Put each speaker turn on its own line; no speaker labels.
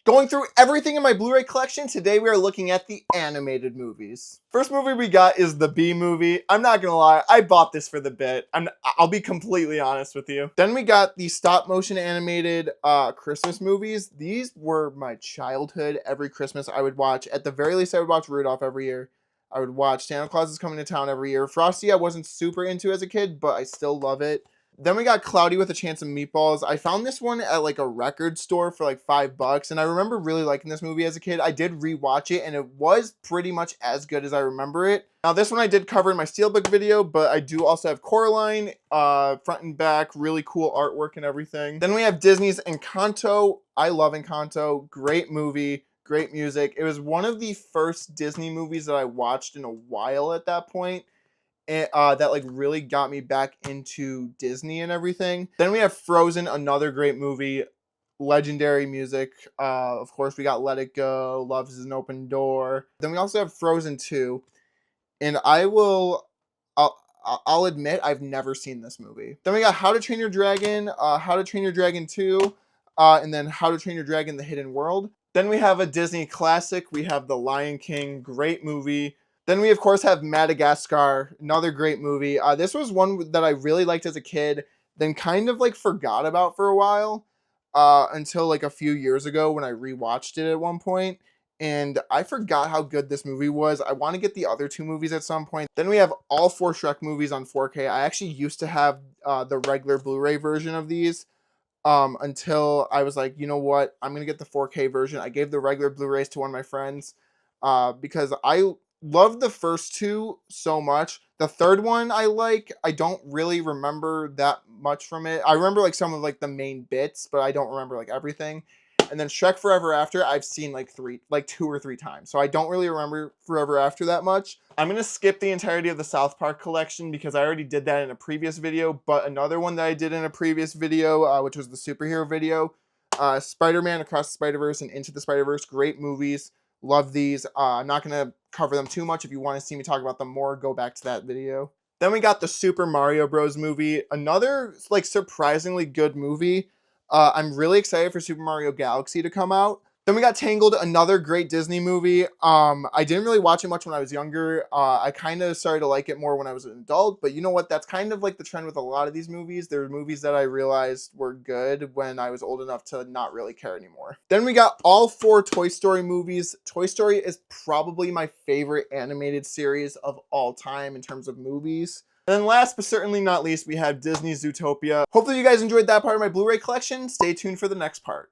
Going through everything in my Blu-ray collection, today we are looking at the animated movies. First movie we got is the Bee Movie. I'm not gonna lie, I bought this for the bit. I'll be completely honest with you. Then we got the stop motion animated Christmas movies. These were my childhood. Every Christmas I would watch. At the very least, I would watch Rudolph every year. I would watch Santa Claus is Coming to Town every year. Frosty I wasn't super into as a kid, but I still love it. Then we got Cloudy with a Chance of Meatballs. I found this one at like a record store for like $5, and I remember really liking this movie as a kid. I did rewatch it, and it was pretty much as good as I remember it. Now this one I did cover in my Steelbook video, but I do also have Coraline, front and back, really cool artwork and everything. Then we have Disney's Encanto. I love Encanto. Great movie, great music. It was one of the first Disney movies that I watched in a while at that point. That like really got me back into Disney and everything. Then we have Frozen, another great movie, legendary music. Of course, we got Let It Go, Love is an Open Door. Then we also have Frozen 2, and I'll admit I've never seen this movie. Then we got How to Train Your Dragon, How to Train Your Dragon 2, and then How to Train Your Dragon: The Hidden World. Then we have a Disney classic. We have The Lion King, great movie. Then we, of course, have Madagascar, another great movie. This was one that I really liked as a kid, then kind of like forgot about for a while until like a few years ago when I rewatched it at one point. And I forgot how good this movie was. I want to get the other two movies at some point. Then we have all 4 Shrek movies on 4K. I actually used to have the regular Blu-ray version of these until I was like, you know what? I'm going to get the 4K version. I gave the regular Blu-rays to one of my friends because I love the first 2 so much. The third one I don't really remember that much from it. I remember like some of like the main bits, but I don't remember like everything. And then Shrek Forever After, I've seen like 2 or 3 times. So I don't really remember Forever After that much. I'm going to skip the entirety of the South Park collection because I already did that in a previous video. But another one that I did in a previous video, which was the superhero video, Spider-Man Across the Spider-Verse and Into the Spider-Verse, great movies. Love these. I'm not going to cover them too much. If you want to see me talk about them more, go back to that video. Then we got the Super Mario Bros. Movie. Another like surprisingly good movie. I'm really excited for Super Mario Galaxy to come out. Then we got Tangled, another great Disney movie. I didn't really watch it much when I was younger. I kind of started to like it more when I was an adult, but you know what? That's kind of like the trend with a lot of these movies. There were movies that I realized were good when I was old enough to not really care anymore. Then we got all 4 Toy Story movies. Toy Story is probably my favorite animated series of all time in terms of movies. And then last but certainly not least, we have Disney's Zootopia. Hopefully you guys enjoyed that part of my Blu-ray collection. Stay tuned for the next part.